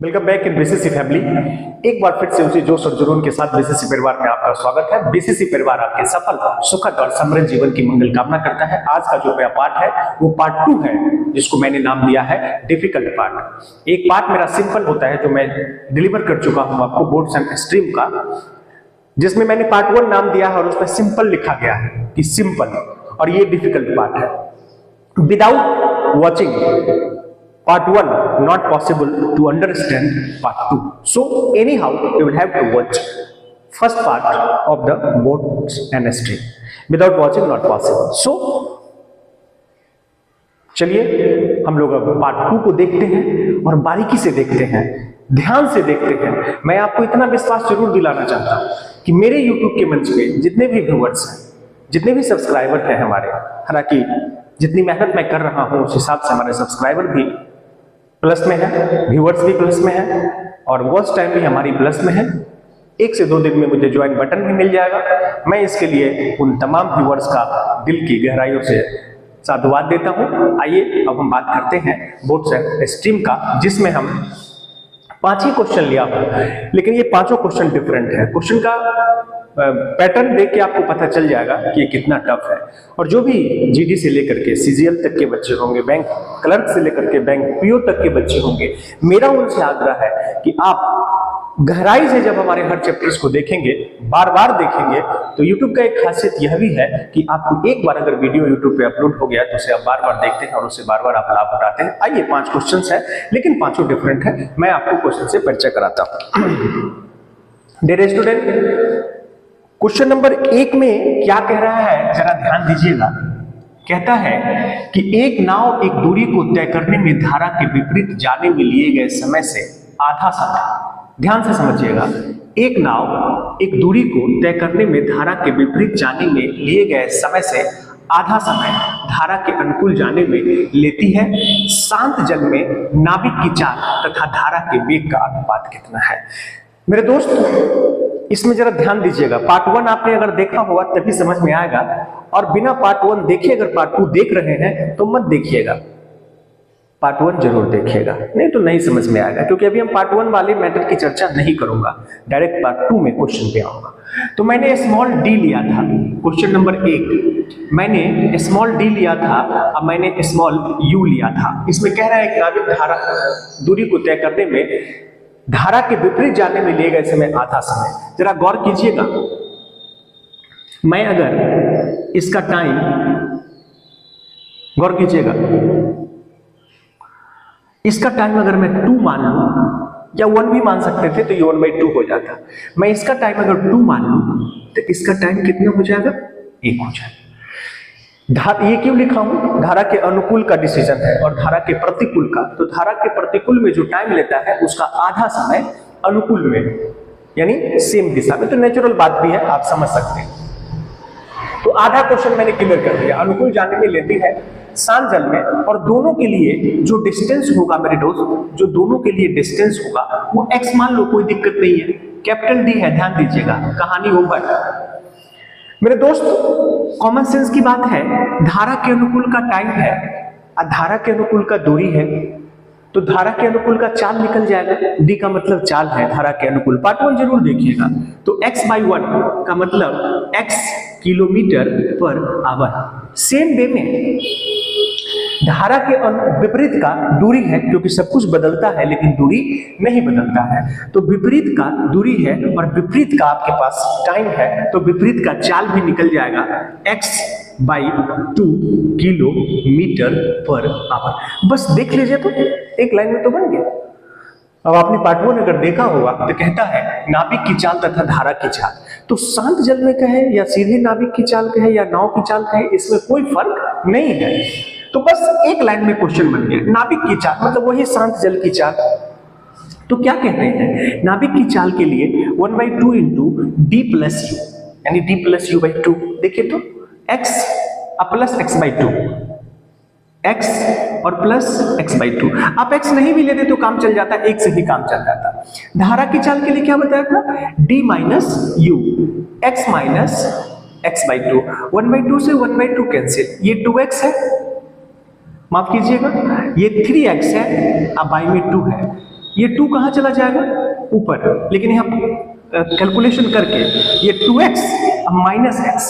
Welcome back in BCC family. एक बार फिर से उसी जोश और जुनून के साथ बीसीसी परिवार में आपका स्वागत है। बीसीसी परिवार आपके सफल, सुखद और समृद्ध जीवन की मंगल कामना करता है। आज का जो मेरा पार्ट है वो पार्ट 2 है, जिसको मैंने नाम दिया है डिफिकल्ट पार्ट। एक पार्ट मेरा सिंपल होता है जो मैं डिलीवर कर चुका हूं आपको बोर्ड्स एंड स्ट्रीम का, जिसमें मैंने पार्ट 1 नाम दिया है और उसमें सिंपल लिखा गया है कि सिंपल, और ये डिफिकल्ट पार्ट है। Without watching Part 1 not possible to understand Part 2. So anyhow you will have to watch first part of the boards and stream. Without watching not possible. So चलिए हम लोग अब पार्ट 2 को देखते हैं और बारीकी से देखते हैं, ध्यान से देखते हैं। मैं आपको इतना विश्वास जरूर दिलाना चाहता हूं कि मेरे YouTube के मंच पे जितने भी व्यूअर्स हैं, जितने भी सब्सक्राइबर हैं हमारे, हालांकि जितनी मेहनत मैं कर रहा हूं उस हिसाब से हमारे सब्सक्राइबर भी प्लस में है, व्यूअर्स भी प्लस में है और वॉच टाइम भी हमारी प्लस में है। 1 से 2 दिन में मुझे ज्वाइन बटन भी मिल जाएगा। मैं इसके लिए उन तमाम व्यूअर्स का दिल की गहराइयों से साधुवाद देता हूं। आइए अब हम बात करते हैं बोर्ड्स एंड स्ट्रीम का, जिसमें हम 5 ही क्वेश्चन लिया हूं, लेकिन ये 5 क्वेश्चन डिफरेंट है। क्वेश्चन का पैटर्न देख के आपको पता चल जाएगा कि ये कितना टफ है। और जो भी जीडी से लेकर के सीजीएल तक के बच्चे होंगे, बैंक क्लर्क से लेकर के बैंक पीओ तक के बच्चे होंगे, मेरा उनसे आग्रह है कि आप गहराई से जब हमारे हर चैप्टर्स को देखेंगे, बार बार देखेंगे, तो YouTube का एक खासियत यह भी है कि आपको एक बार अगर वीडियो YouTube पे अपलोड हो गया तो उसे आप बार बार देखते हैं और उससे बार बार आप लाभ उठाते हैं। आइए 5 क्वेश्चंस हैं, लेकिन 5 डिफरेंट है। मैं आपको क्वेश्चन से परिचय कराता हूं। डियर स्टूडेंट, क्वेश्चन नंबर 1 में क्या कह रहा है, जरा ध्यान दीजिएगा। कहता है कि एक नाव एक दूरी को तय करने में धारा के विपरीत जाने में लिए गए समय से आधा समय, ध्यान से समझिएगा, एक नाव एक दूरी को तय करने में धारा के विपरीत जाने में लिए गए समय से आधा समय धारा के अनुकूल जाने में लेती है। शांत जल में नाविक की चाल तथा धारा के वेग का अनुपात कितना है। मेरे दोस्त, इसमें जरा ध्यान दीजिएगा। पार्ट 1 आपने अगर देखा होगा तभी समझ में आएगा, और बिना पार्ट 1 देखे अगर पार्ट 2 देख रहे हैं तो मत देखिएगा, पार्ट 1 जरूर देखिएगा, नहीं तो नहीं समझ में आएगा। क्योंकि अभी हम पार्ट 1 वाले मैटर की चर्चा नहीं करूंगा, डायरेक्ट पार्ट 2 में क्वेश्चन पे आऊंगा। तो मैंने स्मॉल डी लिया था क्वेश्चन नंबर 1, मैंने स्मॉल डी लिया था, अब मैंने स्मॉल यू लिया था। इसमें कह रहा है कि नाविक धारा दूरी को तय करने में धारा के विपरीत जाने में लिए गए समय आधा समय। जरा गौर कीजिएगा, मैं अगर इसका टाइम, गौर कीजिएगा, इसका टाइम अगर मैं 2 मान लूं, या 1 भी मान सकते थे तो ये 1/2 हो जाता। मैं इसका टाइम अगर 2 मान लूं तो इसका टाइम कितना हो जाएगा, 1 हो जाएगा। ये क्यों लिखा हूं, धारा के अनुकूल का डिसीजन है और धारा के प्रतिकूल का। तो धारा के प्रतिकूल में जो टाइम लेता है उसका आधा समय अनुकूल में, यानी सेम दिशा में। तो नेचुरल बात भी है, आप समझ सकते हैं। तो आधा क्वेश्चन मैंने क्लियर कर दिया। अनुकूल जाने में लेती है शांत जल में, और दोनों के लिए जो डिस्टेंस होगा मेरे दोस्त, जो दोनों के लिए डिस्टेंस होगा वो x मान लो, कोई दिक्कत नहीं है, कैपिटल डी है, ध्यान दीजिएगा, कहानी ओवर। मेरे दोस्त, कॉमन सेंस की बात है, धारा के अनुकूल का टाइम है और धारा के अनुकूल का दूरी है, तो धारा के अनुकूल का चाल निकल जाएगा। डी का मतलब चाल है धारा के अनुकूल। पार्ट 1 जरूर देखिएगा। तो x/1 का मतलब x kilometre per hour. Same way में धारा के विपरीत का दूरी है, क्योंकि सब कुछ बदलता है लेकिन दूरी नहीं बदलता है, तो विपरीत का दूरी है और विपरीत का आपके पास टाइम है, तो विपरीत का चाल भी निकल जाएगा x/2 किलोमीटर पर आवर। बस देख लीजिए तो एक लाइन में तो बन गया। अब आपने पार्ट 1 अगर देखा होगा तो कहता है नाविक की चाल तथा धारा की चाल। तो शांत जल में कहे या सीधे नाविक की चाल कहे या नाव की चाल कहे, इसमें कोई फर्क नहीं है। तो बस एक लाइन में क्वेश्चन बन गया। नाविक की चाल मतलब वही शांत जल की चाल। तो क्या कहते हैं, नाविक की चाल के लिए 1/2 इंटू डी प्लस यू, यानी डी प्लस यू बाई 2। देखिए तो x प्लस x/2, x और प्लस x/2। आप x नहीं भी लेते तो काम चल जाता, 1 से भी काम चल जाता। धारा की चाल के लिए क्या बताया था, d minus you, x minus x/2। 1/2 से 1/2 कैंसिल, ये 2x है, माफ कीजिएगा, ये 3x है, अब बाई में 2 है। ये 2 कहां चला जाएगा? ऊपर। लेकिन यहां कैलकुलेशन करके ये 2x माइनस x,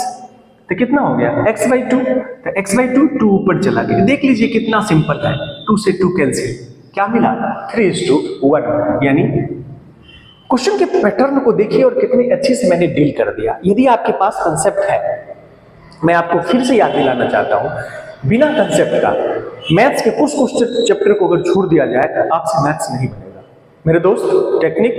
तो कितना हो गया? x/2। तो x/2 2 ऊपर चला गया। देख लीजिए कितना सिंपल है, 2 से 2 कैंसिल, क्या मिला? 3:1। यानी क्वेश्चन के पैटर्न को देखिए और कितनी अच्छी से मैंने डील कर दिया। यदि आपके पास कंसेप्ट है, मैं आपको फिर से याद दिलाना चाहता हूं, बिना कंसेप्ट का मैथ्स के कुछ क्वेश्चन चैप्टर को अगर छोड़ दिया जाए तो आपसे मैथ्स नहीं बनेगा। मेरे दोस्त, टेक्निक,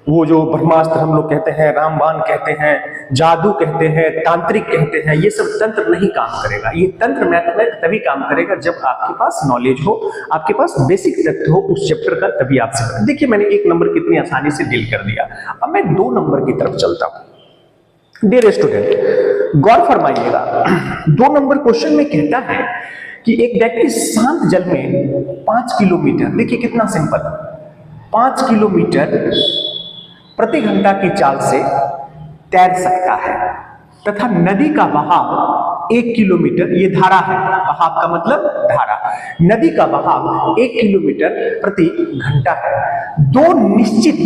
वो जो ब्रह्मास्त्र हम लोग कहते हैं, रामबाण कहते हैं, जादू कहते हैं, तांत्रिक कहते हैं, ये सब तंत्र नहीं काम करेगा। ये तंत्र मैथ में तभी काम करेगा जब आपके पास नॉलेज हो, आपके पास बेसिक तथ्य हो उस चैप्टर का, तभी आपसे। देखिए मैंने 1 नंबर कितनी आसानी से डील कर दिया। अब मैं 2 नंबर की तरफ चलता हूं। डियर स्टूडेंट, गौर फरमाइएगा, 2 नंबर क्वेश्चन में कहता है कि एक व्यक्ति शांत जल में 5 किलोमीटर, देखिए कितना सिंपल, 5 किलोमीटर प्रति घंटा की चाल से तैर सकता है तथा नदी का बहाव 1 किलोमीटर, ये धारा है, बहाव का मतलब धारा, नदी का बहाव 1 किलोमीटर प्रति घंटा है। 2 निश्चित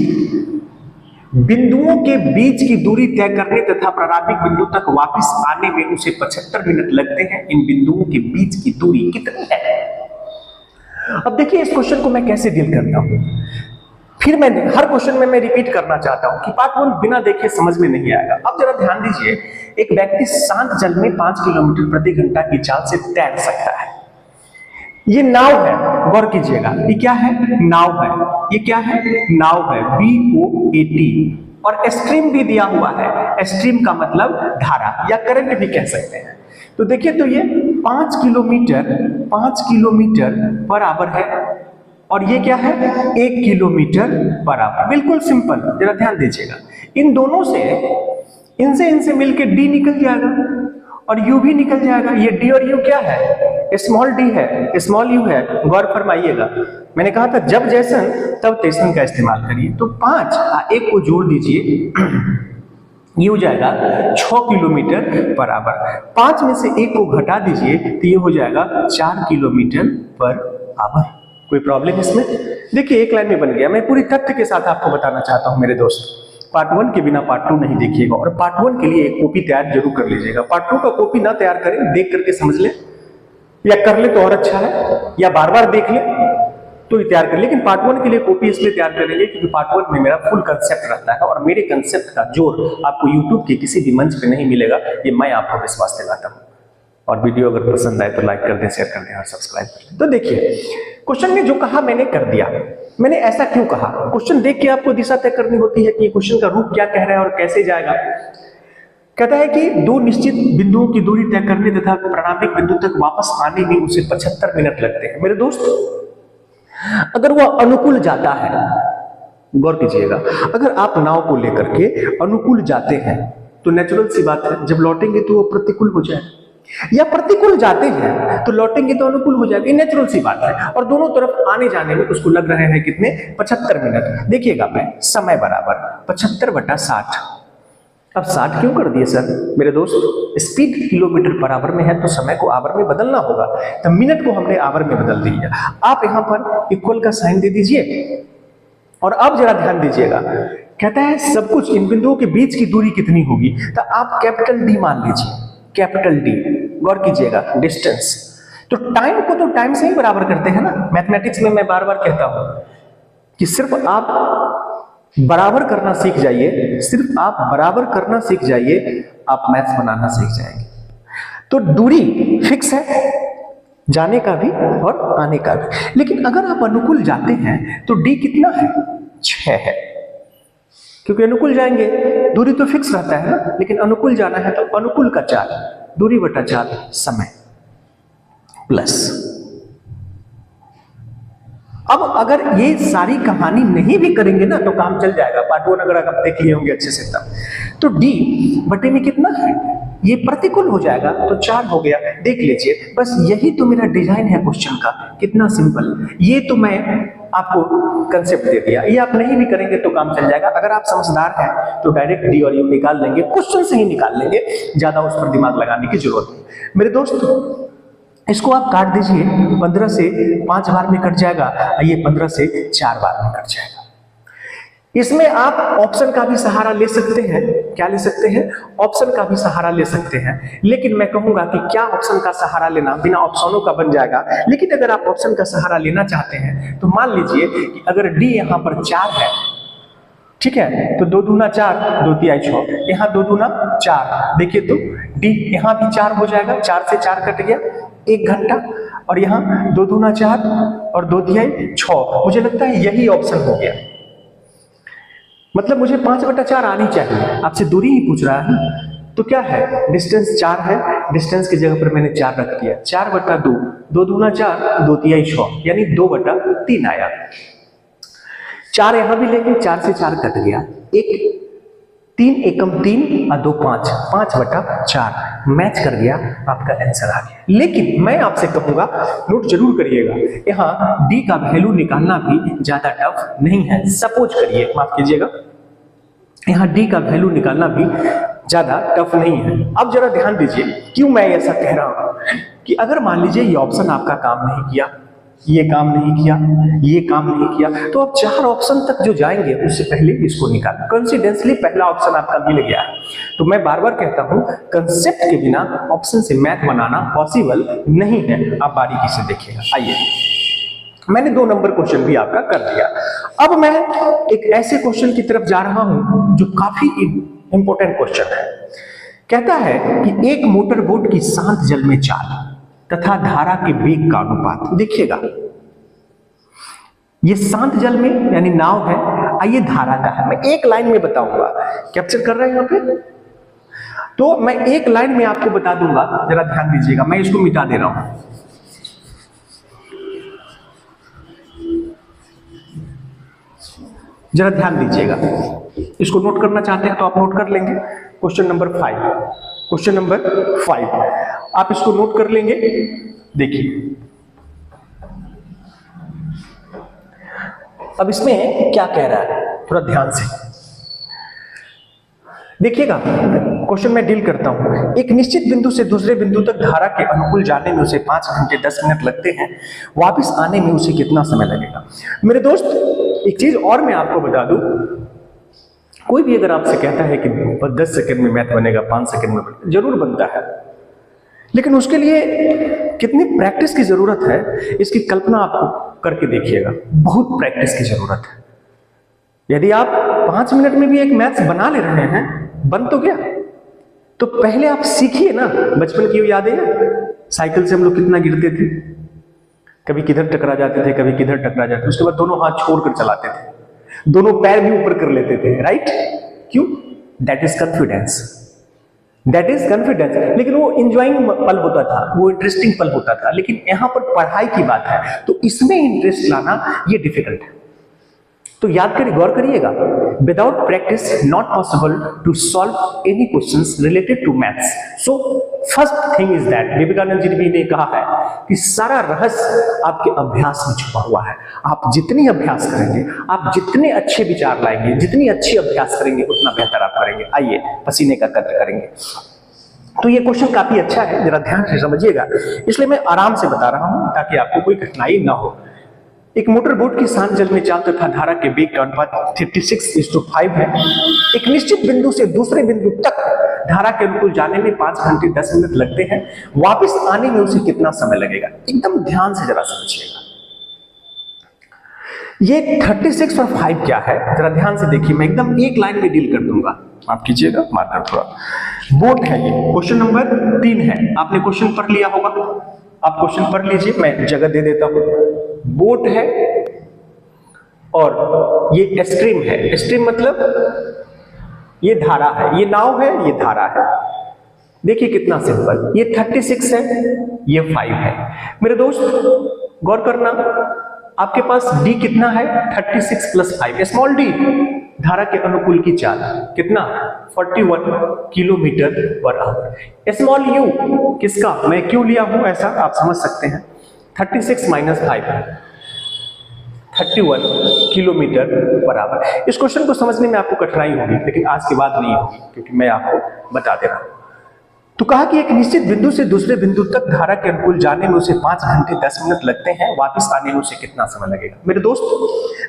बिंदुओं के बीच की दूरी तय करने तथा प्रारंभिक बिंदु तक वापस आने में उसे 75 मिनट लगते हैं। इन बिंदुओं के बीच की दूरी कितनी है? अब देखिए इस क्वेश्चन को मैं कैसे डील करता हूं। फिर मैं हर क्वेश्चन में मैं रिपीट करना चाहता हूं कि पार्ट 1 बिना देखे समझ में नहीं आएगा। अब जरा ध्यान दीजिए, एक व्यक्ति शांत जल में 5 किलोमीटर प्रति घंटा की चाल से तैर सकता है। ये नाव है, गौर कीजिएगा, ये क्या है? नाव है। ये क्या है? नाव है, BOAT। और स्ट्रीम भी दिया हुआ है, स्ट्रीम का मतलब धारा या करंट भी कह सकते हैं। तो देखिए, तो ये 5 किलोमीटर बराबर है, और ये क्या है? 1 किलोमीटर बराबर। बिल्कुल सिंपल, जरा ध्यान दीजिएगा, इन दोनों से इनसे मिलके D निकल जाएगा और U भी निकल जाएगा। ये D और U क्या है? स्मॉल d है, स्मॉल u है। गौर फरमाइएगा, मैंने कहा था जब जैसन तब तैसन का इस्तेमाल करिए। तो 5 1 को जोड़ दीजिए, ये हो जाएगा 6 किलोमीटर बराबर। 5 में से 1 को घटा दीजिए तो ये हो जाएगा 4 किलोमीटर पर आवर। कोई प्रॉब्लम इसमें? देखिए एक लाइन में बन गया। मैं पूरी तथ्य के साथ आपको बताना चाहता हूं मेरे दोस्त, पार्ट 1 के बिना पार्ट 2 नहीं देखिएगा, और पार्ट 1 के लिए एक कॉपी तैयार जरूर कर लीजिएगा। पार्ट 2 का कॉपी ना तैयार करें, देख करके समझ ले, या कर ले तो और अच्छा है, या बार बार देख ले तो तैयार कर। लेकिन पार्ट 1 के लिए कॉपी इसलिए तैयार करेंगे क्योंकि पार्ट 1 में मेरा फुल कंसेप्ट रहता है, और मेरे कंसेप्ट का जोर आपको यूट्यूब के किसी भी मंच पे नहीं मिलेगा, ये मैं आपको विश्वास दिलाता हूं। और वीडियो अगर पसंद आए तो लाइक कर दें, शेयर कर दें और सब्सक्राइब कर दें। तो देखिए क्वेश्चन में जो कहा मैंने कर दिया। मैंने ऐसा क्यों कहा? क्वेश्चन देख के आपको दिशा तय करनी होती है कि क्वेश्चन का रूप क्या कह रहा है और कैसे जाएगा। कहता है कि 2 निश्चित बिंदुओं की दूरी तय करने तथा प्रारंभिक बिंदु तक वापस आने में उसे 75 मिनट लगते हैं। मेरे दोस्त, अगर वह अनुकूल जाता है, गौर कीजिएगा, अगर आप नाव को लेकर के अनुकूल जाते हैं तो नेचुरल सी बात है जब लौटेंगे तो वो प्रतिकूल हो जाएगा, या प्रतिकूल जाते हैं तो लौटेंगे तो अनुकूल हो जाएगा, नेचुरल सी बात है। और दोनों तरफ आने जाने में उसको लग रहे हैं कितने? 75 मिनट। देखिएगा मैं, समय बराबर 75/60। अब 60 क्यों कर दिए सर? मेरे दोस्त, स्पीड किलोमीटर पर आवर में है तो समय को आवर में बदलना होगा, तो मिनट को हमने आवर में बदल दिया। आप यहां पर इक्वल का साइन दे दीजिए, और अब जरा ध्यान दीजिएगा, कहता है सब कुछ इन बिंदुओं के बीच की दूरी कितनी होगी, तो आप कैपिटल D मान लीजिए, कैपिटल D। गौर कीजिएगा, डिस्टेंस। तो टाइम को तो टाइम से ही बराबर करते हैं ना। मैथमेटिक्स में मैं बार बार कहता हूं कि सिर्फ आप बराबर करना सीख जाइए, सिर्फ आप बराबर करना सीख जाइए, आप मैथ्स बनाना सीख जाएंगे। तो दूरी फिक्स है, जाने का भी और आने का भी। लेकिन अगर आप अनुकूल जाते हैं तो D कितना है? 6 है, क्योंकि अनुकूल जाएंगे दूरी तो फिक्स रहता है ना, लेकिन अनुकूल जाना है तो अनुकूल का 4, दूरी बटा 4 समय प्लस। अब अगर ये सारी कहानी नहीं भी करेंगे ना तो काम चल जाएगा। पार्ट 1 अगर आप देख लिए होंगे अच्छे से तब, तो D बटे में कितना है? ये प्रतिकूल हो जाएगा तो 4 हो गया। देख लीजिए, बस यही तो मेरा डिजाइन है क्वेश्चन का, कितना सिंपल। ये तो मैं आपको कंसेप्ट दे दिया, ये आप नहीं भी करेंगे तो काम चल जाएगा। अगर आप समझदार हैं तो डायरेक्ट D और U निकाल लेंगे, क्वेश्चन से ही निकाल लेंगे, ज्यादा उस पर दिमाग लगाने की जरूरत नहीं। मेरे दोस्तों, इसको आप काट दीजिए, 15 से 5 बार में कट जाएगा, ये 15 से 4 बार में कट जाएगा। इसमें आप ऑप्शन का भी सहारा ले सकते हैं। क्या ले सकते हैं? ऑप्शन का भी सहारा ले सकते हैं। लेकिन मैं कहूंगा कि क्या ऑप्शन का सहारा लेना, बिना ऑप्शनों का बन जाएगा। लेकिन अगर आप ऑप्शन का सहारा लेना चाहते हैं तो मान लीजिए कि अगर डी यहां पर 4 है, ठीक है, तो 2 दूना 4, 2 तिहाई 6, यहां 2 दूना 4, देखिए तो डी यहां भी 4 हो जाएगा, 4 से 4 कट गया, 1 घंटा। और यहां 2 दूना 4 और 2 तिहाई 6, मुझे लगता है यही ऑप्शन हो गया। मतलब मुझे 5/4 आनी चाहिए, आपसे दूरी ही पूछ रहा है। तो क्या है, डिस्टेंस 4 है, डिस्टेंस की जगह पर मैंने 4 रख दिया, 4/2, 2 दूना 4, 2 तिहाई 6, यानी 2/3 आया। 4 यहां भी लेंगे, 4 से 4 कट गया, 3 एकम 3 और 2 5, 5/4 मैच कर गया, आपका आंसर आ गया। लेकिन मैं आपसे कहूंगा, नोट जरूर करिएगा, यहाँ डी का वैल्यू निकालना भी ज्यादा टफ नहीं है। सपोज करिए, माफ कीजिएगा, यहाँ डी का वैल्यू निकालना भी ज्यादा टफ नहीं है। अब जरा ध्यान दीजिए, क्यों मैं ऐसा कह रहा हूं कि अगर मान लीजिए ये ऑप्शन आपका काम नहीं किया, ये काम नहीं किया, ये काम नहीं किया, तो आप 4 ऑप्शन तक जो जाएंगे उससे पहले इसको निकालें। कोइंसिडेंटली पहला ऑप्शन आपका मिल गया है। तो मैं बार बार कहता हूं, कंसेप्ट के बिना ऑप्शन से मैथ बनाना पॉसिबल नहीं है। आप बारीकी से देखिएगा। आइए, मैंने 2 नंबर क्वेश्चन भी आपका कर दिया। अब मैं एक ऐसे क्वेश्चन की तरफ जा रहा हूं जो काफी इंपॉर्टेंट क्वेश्चन है। कहता है कि एक मोटर बोट की शांत जल में चाल तथा धारा के वेग का अनुपात। देखिएगा, ये शांत जल में यानी नाव है, आइए धारा का है। मैं एक लाइन में बताऊंगा, कैप्चर कर रहे हैं यहां पे, तो मैं एक लाइन में आपको बता दूंगा, जरा ध्यान दीजिएगा। मैं इसको मिटा दे रहा हूं, जरा ध्यान दीजिएगा। इसको नोट करना चाहते हैं तो आप नोट कर लेंगे। क्वेश्चन नंबर 5 आप इसको नोट कर लेंगे। देखिए, अब इसमें क्या कह रहा है, थोड़ा ध्यान से देखिएगा। क्वेश्चन में डील करता हूं। एक निश्चित बिंदु से दूसरे बिंदु तक धारा के अनुकूल जाने में उसे 5 घंटे 10 मिनट लगते हैं, वापस आने में उसे कितना समय लगेगा? मेरे दोस्त, एक चीज और मैं आपको बता दूं, कोई भी अगर आपसे कहता है कि 10 सेकंड में मैथ बनेगा, 5 सेकंड में बनेगा, जरूर बनता है, लेकिन उसके लिए कितनी प्रैक्टिस की जरूरत है, इसकी कल्पना आप करके देखिएगा। बहुत प्रैक्टिस की जरूरत है। यदि आप 5 मिनट में भी एक मैथ्स बना ले रहे हैं, बन तो गया, तो पहले आप सीखिए ना। बचपन की यादें हैं, साइकिल से हम लोग कितना गिरते थे, कभी किधर टकरा जाते थे, कभी किधर टकरा जाते थे, उसके बाद दोनों हाथ छोड़कर चलाते थे, दोनों पैर भी ऊपर कर लेते थे, राइट? क्यों? That is confidence, that is confidence. लेकिन वो इंजॉइंग पल होता था, वो इंटरेस्टिंग पल होता था। लेकिन यहां पर पढ़ाई की बात है, तो इसमें इंटरेस्ट लाना ये डिफिकल्ट है। तो याद करिए, गौर करिएगा, without practice not possible to solve any questions related to maths. So first thing is that, Vivekananda ji ने कहा है कि सारा रहस्य आपके अभ्यास में छुपा हुआ है। आप जितनी अभ्यास करेंगे, आप जितने अच्छे विचार लाएंगे, जितनी अच्छी अभ्यास करेंगे, उतना बेहतर आप करेंगे। आइए पसीने का कद्र करेंगे। तो ये क्वेश्चन काफी अच्छा है, जरा ध्यान से समझिएगा, इसलिए मैं आराम से बता रहा हूं ताकि आपको कोई कठिनाई ना हो। एक मोटर बोट की शांत जल में चाल तथा धारा के वेग का अनुपात 36:5 है। एक निश्चित बिंदु से दूसरे बिंदु तक धारा के अनुकूल जाने में 5 घंटे 10 मिनट लगते हैं, वापस आने में उसे कितना समय लगेगा? एकदम ध्यान से जरा समझिएगा। ये 36 और 5 क्या है, जरा ध्यान से देखिए। मैं एकदम एक लाइन में डील कर दूंगा, माफ कीजिएगा, मार्कर थोड़ा। बोट है ये, क्वेश्चन नंबर 3 है। आपने क्वेश्चन पढ़ लिया होगा, आप क्वेश्चन पढ़ लीजिए, मैं जगह दे देता हूं। बोट है और ये स्ट्रीम है। स्ट्रीम मतलब ये धारा है, ये नाव है, ये धारा है। देखिए कितना सिंपल, ये 36 है, ये 5 है। मेरे दोस्त गौर करना, आपके पास d कितना है? 36 + 5, स्मॉल d, धारा के अनुकूल की चाल कितना? 41 km/h। स्मॉल u किसका? मैं क्यों लिया हूं ऐसा, आप समझ सकते हैं। 36 - 5, 31 km/h। इस क्वेश्चन को समझने में आपको कठिनाई होगी, लेकिन आज के बाद नहीं होगी, क्योंकि मैं आपको बता दे रहा हूं। तो कहा कि एक निश्चित बिंदु से दूसरे बिंदु तक धारा के अनुकूल जाने में उसे 5 घंटे 10 मिनट लगते हैं, वापस आने में उसे कितना समय लगेगा? मेरे दोस्त,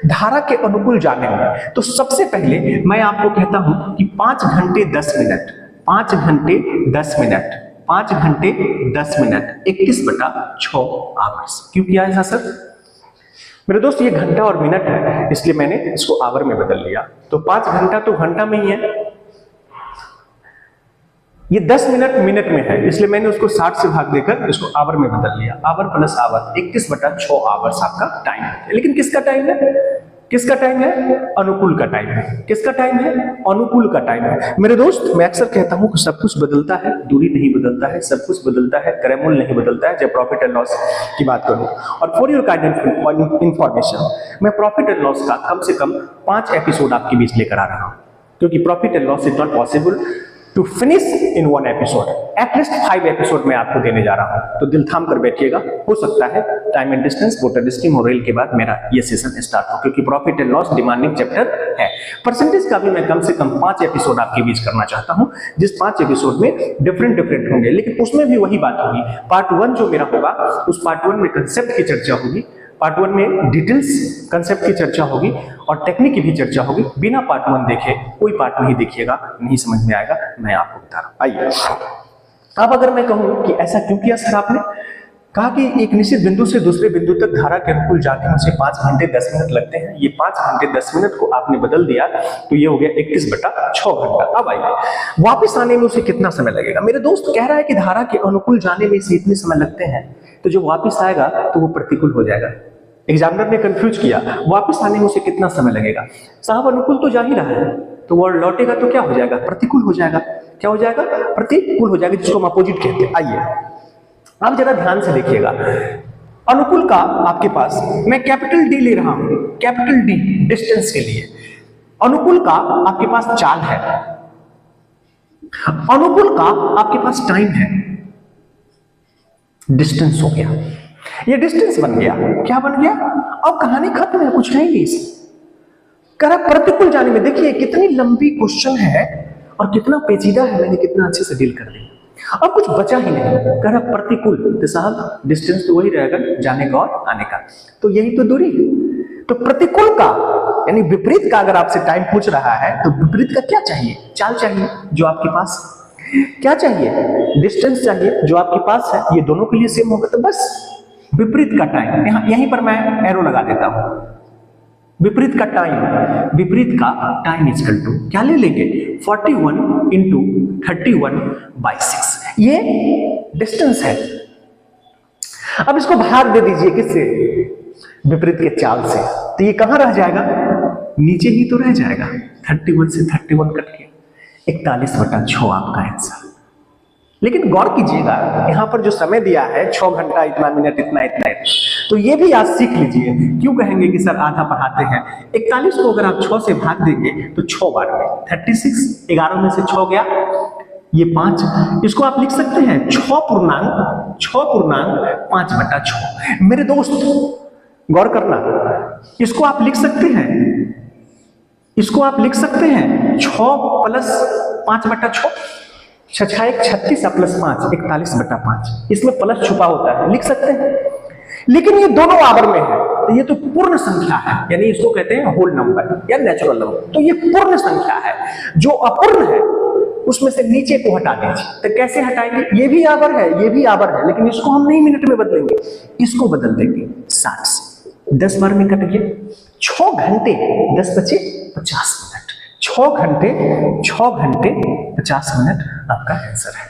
धारा के अनुकूल जाने में तो सबसे पहले मैं आपको कहता हूं कि 5 घंटे 10 मिनट 5 घंटे 10 मिनट 5 घंटे 10 मिनट 21/6 आवर्स। क्यों किया ऐसा सर? मेरे दोस्त ये घंटा और मिनट है, इसलिए मैंने इसको आवर में बदल लिया। तो 5 घंटा तो घंटा में ही है, ये 10 मिनट मिनट में है, इसलिए मैंने उसको 60 से भाग देकर इसको आवर में बदल लिया। आवर प्लस आवर 21/6 आवर्स आपका टाइम है। लेकिन किसका टाइम है? किसका टाइम है? अनुकूल का टाइम है। किसका टाइम है? अनुकूल का टाइम है। मेरे दोस्त, मैं अक्सर कहता हूं कि सब कुछ बदलता है, दूरी नहीं बदलता है, सब कुछ बदलता है, क्रयमूल्य नहीं बदलता है। जब प्रॉफिट एंड लॉस की बात करूं, और फॉर योर काइंड इंफॉर्मेशन, मैं प्रॉफिट एंड लॉस का कम से कम 5 एपिसोड आपके बीच लेकर आ रहा हूं, क्योंकि profit and loss is not possible to finish in 1 episode. At least 5 episode में आपको देने जा रहा हूं, तो दिल थाम कर बैठिएगा। हो सकता है time and distance, voter stream और रेल के बाद मेरा ये सेशन स्टार्ट हो, क्योंकि profit and loss demanding chapter है। परसेंटेज का भी मैं कम से कम 5 एपिसोड आपके बीच करना चाहता हूं, जिस 5 एपिसोड में डिफरेंट होंगे, लेकिन उसमें भी वही बात होगी। पार्ट 1 जो मेरा होगा, उस पार्ट 1 में कंसेप्ट की चर्चा होगी, पार्ट 1 में डिटेल्स कंसेप्ट की चर्चा होगी और टेक्निक की भी चर्चा होगी। बिना पार्ट 1 देखे कोई पार्ट नहीं देखिएगा, नहीं समझ में आएगा, मैं आपको बता रहा हूं। आइए, अब अगर मैं कहूं कि ऐसा क्यों किया सर आपने? कहा कि एक निश्चित बिंदु से दूसरे बिंदु तक धारा के अनुकूल जाने में उसे 5 घंटे 10 मिनट लगते हैं। ये 5 घंटे 10 मिनट को आपने बदल दिया, तो ये हो गया 21/6 घंटा। अब आइए, वापिस आने में उसे कितना समय लगेगा? मेरे दोस्त, कह रहा है कि धारा के अनुकूल जाने में इसे इतने समय लगते हैं, तो जो वापिस आएगा तो वो प्रतिकूल हो जाएगा। एग्जामिनर ने कंफ्यूज किया, वापस आने में उसे कितना समय लगेगा? साहब, अनुकूल तो जा ही रहा है, तो वो लौटेगा तो क्या हो जाएगा? प्रतिकूल हो जाएगा। क्या हो जाएगा? प्रतिकूल हो जाएगा, जिसको हम अपोजिट कहते हैं। आइए, अब जरा ध्यान से देखिएगा। अनुकूल का आपके पास, मैं कैपिटल डी ले रहा हूं, कैपिटल डी डिस्टेंस के लिए। अनुकूल का आपके पास चाल है, अनुकूल का आपके पास टाइम है, डिस्टेंस हो गया, ये डिस्टेंस बन गया। क्या बन गया? अब कहानी खत्म है, कुछ नहीं। कह रहा प्रतिकूल जाने में, देखिए कितनी लंबी क्वेश्चन है और कितना पेचीदा है, मैंने कितना अच्छे से डील कर लिया। अब कुछ बचा ही नहीं। कह रहा प्रतिकूल, तो साहब डिस्टेंस तो वही रहेगा, जाने का और आने का, तो यही तो दूरी। तो प्रतिकूल का यानी विपरीत का अगर आपसे टाइम पूछ रहा है, तो विपरीत का क्या चाहिए? चाल चाहिए, जो आपके पास क्या चाहिए? डिस्टेंस चाहिए, जो आपके पास है। ये दोनों के लिए सेम होगा, तो बस विपरीत का टाइम, यहीं पर मैं एरो लगा देता हूं। विपरीत का टाइम इक्वल टू क्या ले लेंगे? 41 इंटू 31/6, ये डिस्टेंस है। अब इसको भाग दे दीजिए किससे? विपरीत के चाल से, तो ये कहां रह जाएगा? नीचे ही तो रह जाएगा। 31 से 31 कट गया, 41/6 आपका आंसर। लेकिन गौर कीजिएगा, यहां पर जो समय दिया है 6 घंटा इतना मिनट इतना, तो ये भी आज सीख लीजिए। क्यों कहेंगे कि सर आधा पढ़ाते हैं? 41 को अगर आप 6 से भाग देंगे तो 6 बार में 36, 11 में से 6 गया, ये 5। इसको आप लिख सकते हैं 6.5/6। मेरे दोस्त गौर करना, इसको आप लिख सकते हैं, 6 + 5/6, 6 36 प्लस 5 41/5। इसमें प्लस छुपा होता है, लिख सकते हैं। लेकिन ये दोनों आवर में है, तो ये तो पूर्ण संख्या है, यानी इसको कहते हैं होल नंबर या नेचुरल नंबर। तो ये पूर्ण संख्या है। जो अपूर्ण है उसमें से नीचे को हटा दीजिए। तो कैसे हटाएंगे? ये भी आवर है, ये भी आवर है, लेकिन इसको हम नहीं मिनट में बदलेंगे, इसको बदल देंगे 60 से। 10 बार में कट गया, 6 घंटे 10 बचे 50 मिनट। 6 घंटे 50 मिनट आपका आंसर है।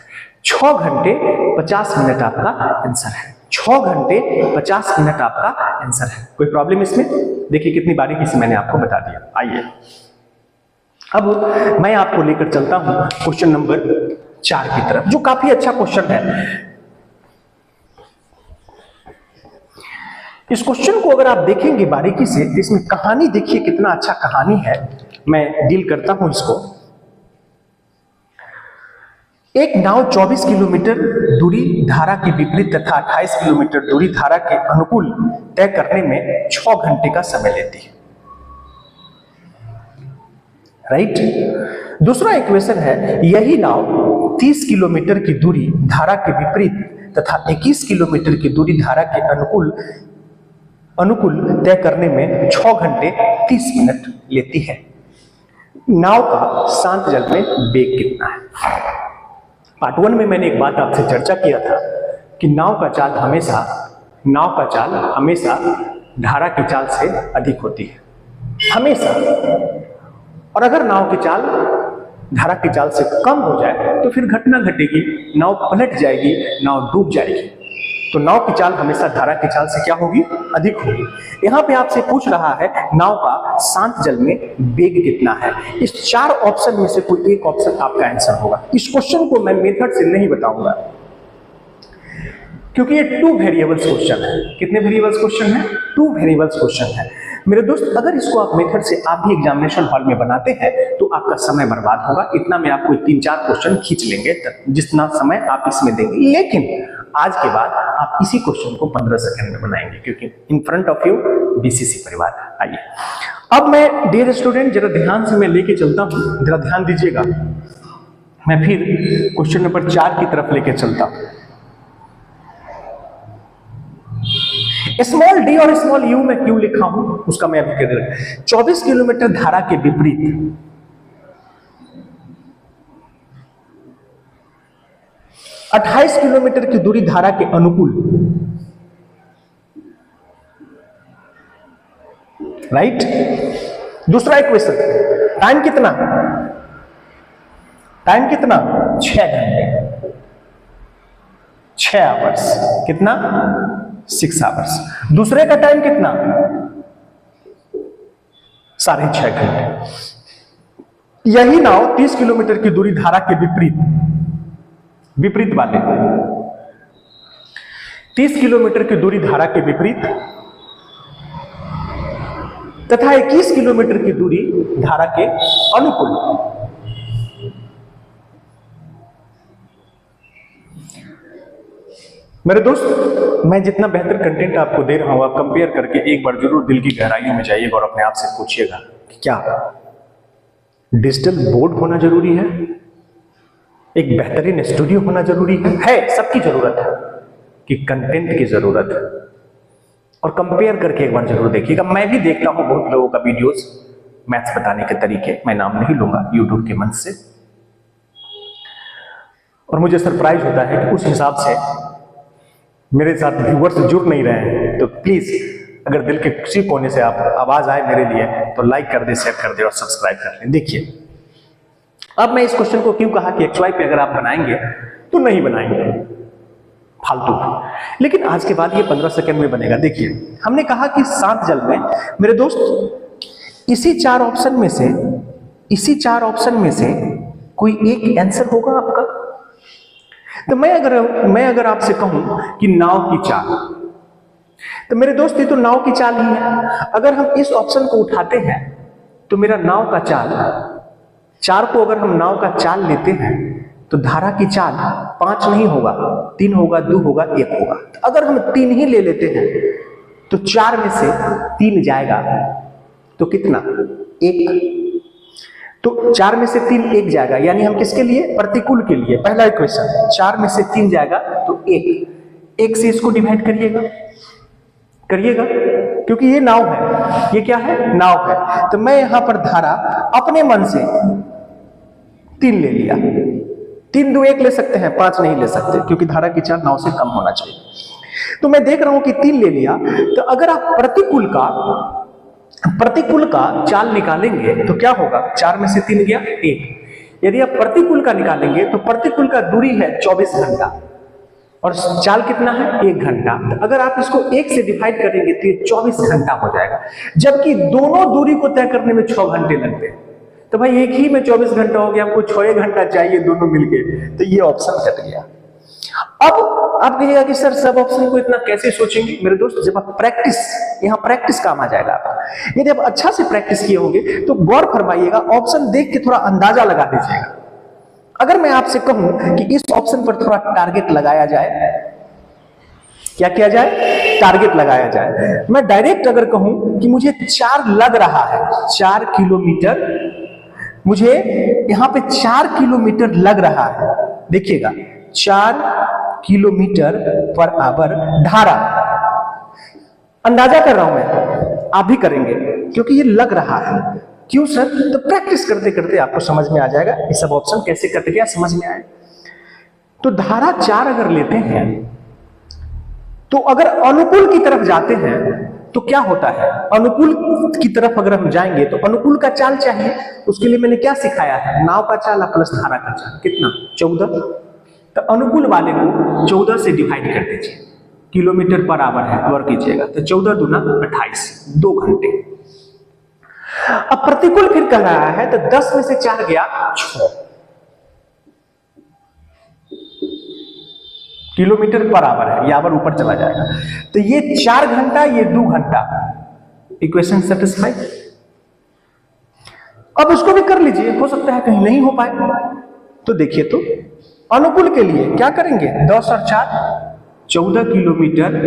6 घंटे 50 मिनट आपका आंसर है। 6 घंटे 50 मिनट आपका आंसर है। कोई प्रॉब्लम इसमें? देखिए कितनी बारीकी से मैंने आपको बता दिया। आइए, अब मैं आपको लेकर चलता हूं क्वेश्चन नंबर 4 की तरफ, जो काफी अच्छा क्वेश्चन है। इस क्वेश्चन को अगर आप देखेंगे बारीकी से, इसमें कहानी देखिए कितना अच्छा कहानी है। मैं डील करता हूं इसको। एक नाव 24 किलोमीटर दूरी धारा के विपरीत तथा 28 किलोमीटर दूरी धारा के अनुकूल तय करने में 6 घंटे का समय लेती है। राइट? दूसरा इक्वेशन है, यही नाव 30 किलोमीटर की दूरी धारा के विपरीत तथा 21 किलोमीटर की दूरी धारा के अनुकूल तय करने में 6 घंटे 30 मिनट लेती है। नाव का शांत जल में वेग कितना है? पार्ट 1 में मैंने एक बात आपसे चर्चा किया था कि नाव का चाल हमेशा धारा की चाल से अधिक होती है, हमेशा। और अगर नाव की चाल धारा की चाल से कम हो जाए तो फिर घटना घटेगी, नाव पलट जाएगी, नाव डूब जाएगी। तो नाव की चाल हमेशा धारा की चाल से क्या होगी? अधिक होगी। यहां पे आपसे पूछ रहा है नाव का शांत जल में वेग कितना है। इस 4 ऑप्शन में से कोई एक ऑप्शन आपका आंसर होगा। इस क्वेश्चन को मैं मेथड से नहीं बताऊंगा क्योंकि ये 2 वेरिएबल्स क्वेश्चन है। कितने वेरिएबल्स क्वेश्चन है? 2 वेरिएबल्स क्वेश्चन है मेरे दोस्त। अगर इसको आप मेथड से आप भी एग्जामिनेशन हॉल में बनाते हैं तो आपका समय बर्बाद होगा। इतना में आपको 3-4 क्वेश्चन खींच लेंगे जितना समय आप इसमें देंगे। लेकिन आज के बाद आप इसी क्वेश्चन को 15 सेकंड में बनाएंगे क्योंकि in front of you BCC परिवार। आइए अब मैं डियर स्टूडेंट जरा ध्यान से मैं लेके चलता हूं, जरा ध्यान दीजिएगा। मैं फिर क्वेश्चन नंबर 4 की तरफ लेके चलता हूं। स्मॉल डी और स्मॉल यू में क्यों लिखा हूं उसका मैं अभी कह रहा हूं। 24 किलोमीटर धारा के विपरीत 28 किलोमीटर की दूरी धारा के अनुकूल, राइट। दूसरा इक्वेशन, टाइम कितना? 6 घंटे, 6 आवर्स। कितना? 6 आवर्स। दूसरे का टाइम कितना? 6.5 घंटे। यही नाव 30 किलोमीटर की दूरी धारा के विपरीत वाले 30 किलोमीटर की दूरी धारा के विपरीत तथा 21 किलोमीटर की दूरी धारा के अनुकूल। मेरे दोस्त मैं जितना बेहतर कंटेंट आपको दे रहा हूं आप कंपेयर करके एक बार जरूर दिल की गहराइयों में जाइएगा और अपने आप से पूछिएगा कि क्या डिजिटल बोर्ड होना जरूरी है? एक बेहतरीन स्टूडियो होना जरूरी है? सबकी जरूरत है कि कंटेंट की जरूरत है। और कंपेयर करके एक बार जरूर देखिएगा। मैं भी देखता हूं बहुत लोगों का वीडियोस मैथ्स बताने के तरीके, मैं नाम नहीं लूंगा, यूट्यूब के मंच से, और मुझे सरप्राइज होता है कि उस हिसाब से मेरे साथ व्यूअर्स जुड़ नहीं रहे हैं। तो प्लीज अगर दिल के किसी कोने से आप आवाज आए मेरे लिए तो लाइक कर दे, शेयर कर दे और सब्सक्राइब कर ले। देखिए अब मैं इस क्वेश्चन को क्यों कहा कि XY पे अगर आप बनाएंगे तो नहीं बनाएंगे फालतू, लेकिन आज के बाद ये 15 सेकंड में बनेगा। देखिए हमने कहा कि शांत जल में मेरे दोस्त इसी 4 ऑप्शन में से कोई एक आंसर होगा आपका। तो मैं अगर आपसे कहूं कि नाव की चाल, तो मेरे दोस्त ये तो नाव की चाल ही है। अगर हम इस ऑप्शन को उठाते हैं तो मेरा नाव का चाल 4 को अगर हम नाव का चाल लेते हैं तो धारा की चाल 5 नहीं होगा, 3 होगा, 2 होगा, 1 होगा। तो अगर हम 3 ही ले लेते हैं तो 4 में से 3 जाएगा तो कितना? 1। तो 4 में से 3 1 जाएगा, यानी हम किसके लिए? प्रतिकूल के लिए। पहला इक्वेशन 4 में से 3 जाएगा तो 1 से इसको डिवाइड करिएगा क्योंकि ये नाव है। ये क्या है? नाव है। तो मैं यहां पर धारा अपने मन से 3 ले लिया। 3 2 1 ले सकते हैं, 5 नहीं ले सकते क्योंकि धारा की चाल नाव से कम होना चाहिए। तो मैं देख रहा हूं कि 3 ले लिया। तो अगर आप प्रतिकूल का चाल निकालेंगे तो क्या होगा? 4 में से 3 गया 1। यदि आप प्रतिकूल का निकालेंगे तो प्रतिकूल का दूरी है 24 घंटा और चाल कितना है? 1 घंटा। तो अगर आप इसको 1 से डिवाइड करेंगे तो ये 24 घंटा हो जाएगा, जबकि दोनों दूरी को तय करने में 6 घंटे लगते हैं। तो भाई एक ही में 24 घंटा हो गया, आपको 6 घंटा चाहिए दोनों मिलके, तो ये ऑप्शन कट गया। अब आप कहिएगा कि सर सब ऑप्शन को इतना कैसे सोचेंगे? मेरे दोस्त जब आप यहाँ प्रैक्टिस काम आ जाएगा आपका। यदि आप अच्छा से प्रैक्टिस किए होंगे तो गौर फरमाइएगा, ऑप्शन देख के थोड़ा अंदाजा लगा दीजिएगा। अगर मैं आपसे कहूं कि इस ऑप्शन पर थोड़ा टारगेट लगाया जाए, क्या किया जाए? टारगेट लगाया जाए। मैं डायरेक्ट अगर कहूं कि मुझे 4 लग रहा है, 4 किलोमीटर, मुझे यहां पे 4 किलोमीटर लग रहा है, देखिएगा 4 किलोमीटर पर आवर धारा, अंदाजा कर रहा हूं मैं, आप भी करेंगे क्योंकि ये लग रहा है। क्यों सर? तो प्रैक्टिस करते करते आपको समझ में आ जाएगा ये सब ऑप्शन कैसे कट गया, समझ में आए। तो धारा 4 अगर लेते हैं तो अगर अनुकूल की तरफ जाते हैं तो क्या होता है, अनुकूल की तरफ अगर हम जाएंगे तो अनुकूल का चाल चाहिए। उसके लिए मैंने क्या सिखाया है, नाव का चाल प्लस धारा का चाल, कितना 14। तो अनुकूल वाले को 14 से डिवाइड कर दीजिए, किलोमीटर पर आवर है, गौर कीजिएगा। तो 14 दूना 28, 2 घंटे। अब प्रतिकूल फिर कह रहा है तो 10 में से 4 गया 6 किलोमीटर पर आवर है, ये आवर ऊपर चला जाएगा। तो ये 4 घंटा, ये 2 घंटा, इक्वेशन सेटिस्फाई। अब उसको भी कर लीजिए, हो सकता है कहीं नहीं हो पाए। तो देखिए, तो अनुकूल के लिए क्या करेंगे, 10 और 4 14 किलोमीटर,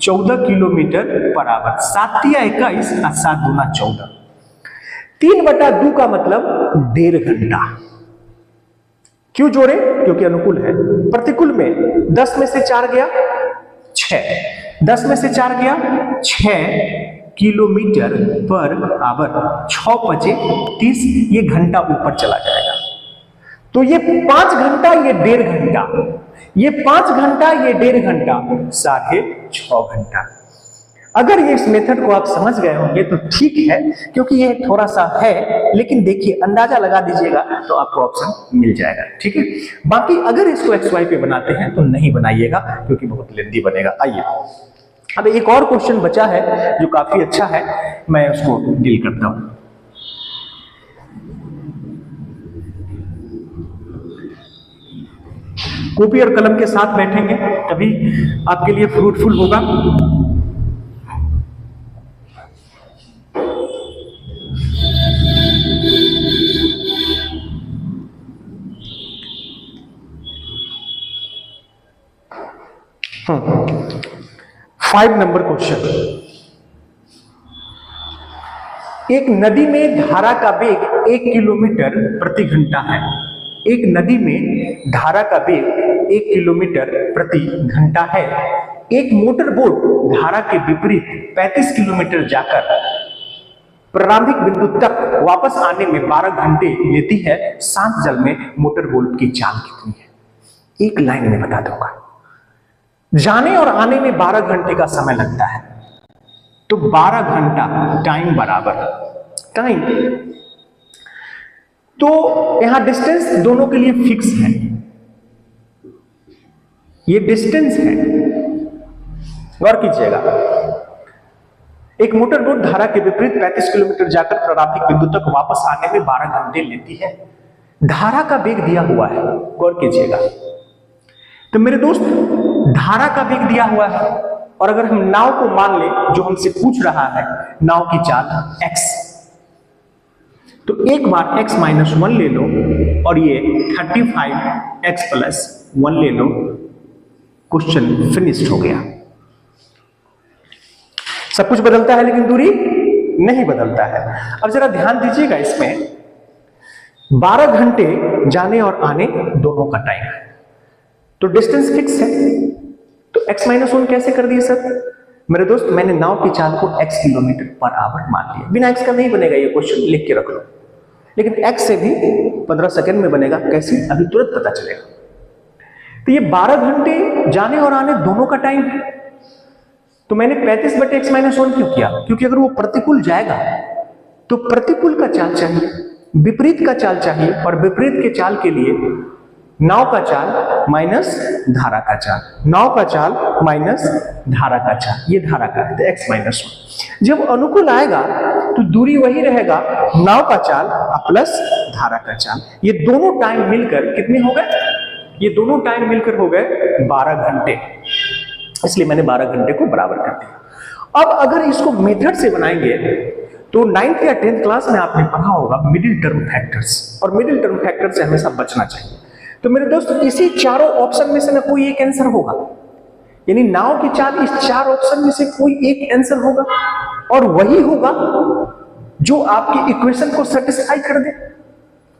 14 किलोमीटर पर आवर, 7 या 21 और 7 दूना 14, 3/2 का मतलब 1.5 घंटा। क्यों जोड़े? क्योंकि अनुकूल है। प्रतिकूल में 10 में से 4 गया 6, 10 में से 4 गया 6 किलोमीटर पर आवर, 6 5 30, ये घंटा ऊपर चला जाएगा। तो ये 5 घंटा, ये 1.5 घंटा, ये 5 घंटा, ये 1.5 घंटा, 6.5 घंटा। अगर ये इस मेथड को आप समझ गए होंगे तो ठीक है, क्योंकि ये थोड़ा सा है, लेकिन देखिए अंदाजा लगा दीजिएगा तो आपको ऑप्शन मिल जाएगा, ठीक है। बाकी अगर इसको XY पे बनाते हैं तो नहीं बनाइएगा क्योंकि बहुत लेंदी बनेगा। आइए अब एक और क्वेश्चन बचा है जो काफी अच्छा है, मैं उसको डील करता हूं। कॉपी और कलम के साथ बैठेंगे तभी आपके लिए फ्रूटफुल होगा। Five number question. एक नदी में धारा का वेग 1 किलोमीटर प्रति घंटा है। एक नदी में धारा का वेग 1 किलोमीटर प्रति घंटा है। एक मोटर बोट धारा के विपरीत 35 किलोमीटर जाकर प्रारंभिक बिंदु तक वापस आने में 12 घंटे लेती है। शांत जल में मोटर बोट की चाल कितनी है? एक लाइन में बता दूंगा। जाने और आने में 12 घंटे का समय लगता है, तो 12 घंटा टाइम बराबर टाइम। तो यहां डिस्टेंस दोनों के लिए फिक्स है, ये डिस्टेंस है, गौर कीजिएगा। एक मोटर बोट धारा के विपरीत 35 किलोमीटर जाकर प्रारंभिक बिंदु तक वापस आने में 12 घंटे लेती है। धारा का वेग दिया हुआ है, गौर कीजिएगा। तो मेरे दोस्त, धारा का वेग दिया हुआ है और अगर हम नाव को मान ले, जो हमसे पूछ रहा है नाव की चाल x, तो एक बार x - 1 ले लो और ये 35x + 1 ले लो, क्वेश्चन फिनिश्ड हो गया। सब कुछ बदलता है लेकिन दूरी नहीं बदलता है। अब जरा ध्यान दीजिएगा, इसमें 12 घंटे जाने और आने दोनों का टाइम है, तो डिस्टेंस फिक्स है। तो x - 1 कैसे कर दिए सर? मेरे दोस्त, मैंने नाव की चाल को x किलोमीटर पर आवर मान लिया। बिना x का नहीं बनेगा, ये क्वेश्चन लिख के रख लो, लेकिन x से भी 15 सेकंड में बनेगा। कैसे? अभी तुरंत पता चलेगा। तो ये 12 घंटे जाने और आने दोनों का टाइम है। तो मैंने 35/x - 1 क्यों किया? क्योंकि अगर वो प्रतिकूल जाएगा तो प्रतिकूल का चाल चाहिए, विपरीत का चाल चाहिए, और विपरीत के चाल के लिए नाव का चाल माइनस धारा का चाल, नाव का चाल माइनस धारा का चाल, ये धारा का है, तो x - 1। जब अनुकूल आएगा तो दूरी वही रहेगा, नाव का चाल प्लस धारा का चाल। ये दोनों टाइम मिलकर कितने हो गए? ये दोनों टाइम मिलकर हो गए 12 घंटे, इसलिए मैंने 12 घंटे को बराबर कर दिया। अब अगर इसको मेथड से बनाएंगे तो 9th या 10th क्लास में आपने पढ़ा होगा मिडिल टर्म फैक्टर्स, और मिडिल टर्म फैक्टर से हमेशा बचना चाहिए। तो मेरे दोस्त, इसी चारों ऑप्शन में से ना कोई एक आंसर होगा, यानी नाव की चाल इस 4 ऑप्शन में से कोई एक आंसर होगा, और वही होगा जो आपकी इक्वेशन को सेटिस्फाई कर दे।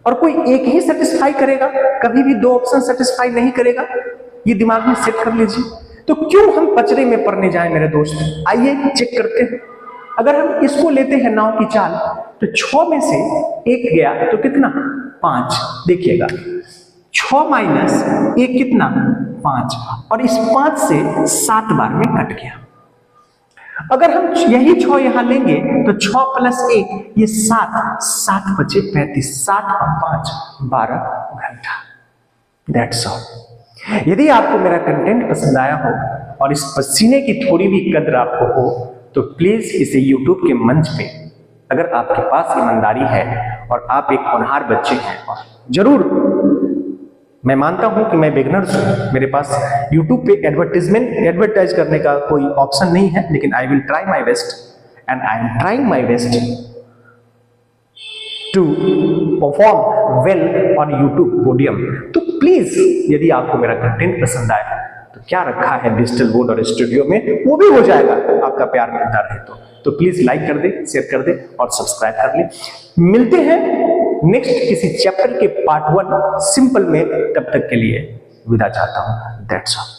और कोई एक ही सेटिस्फाई करेगा, कभी भी दो ऑप्शन सेटिस्फाई नहीं करेगा, ये दिमाग में सेट कर लीजिए। तो क्यों हम पचड़े में पड़ने जाए मेरे दोस्त? आइए चेक करते हैं। अगर हम इसको लेते हैं नाव की चाल, तो 6 में से 1 गया तो कितना? 5। देखिएगा 6 माइनस 1 कितना? 5, और इस 5 से 7 बार में कट गया। अगर हम यही 6 यहां लेंगे तो 6 प्लस 1 ये 7, 7 बचे 35, 7 और 5 12 घंटा। That's all. यदि आपको मेरा कंटेंट पसंद आया हो और इस पसीने की थोड़ी भी कद्र आपको हो, तो प्लीज इसे YouTube के मंच पे, अगर आपके पास ईमानदारी है और आप एक होनहार बच्चे हैं, और जरूर मैं मानता हूं कि मैं बिगनर्स हूं, मेरे पास YouTube पे एडवर्टाइज करने का कोई ऑप्शन नहीं है, लेकिन I will try my best and I am trying my best to perform well on YouTube podium. तो प्लीज यदि आपको मेरा कंटेंट पसंद आए, तो क्या रखा है डिजिटल बोर्ड और स्टूडियो में, वो भी हो जाएगा, आपका प्यार मिलता रहे तो प्लीज लाइक कर दे, शेयर कर दे और सब्सक्राइब कर ले। मिलते हैं नेक्स्ट किसी चैप्टर के पार्ट 1 सिंपल में। तब तक के लिए विदा चाहता हूं। That's all.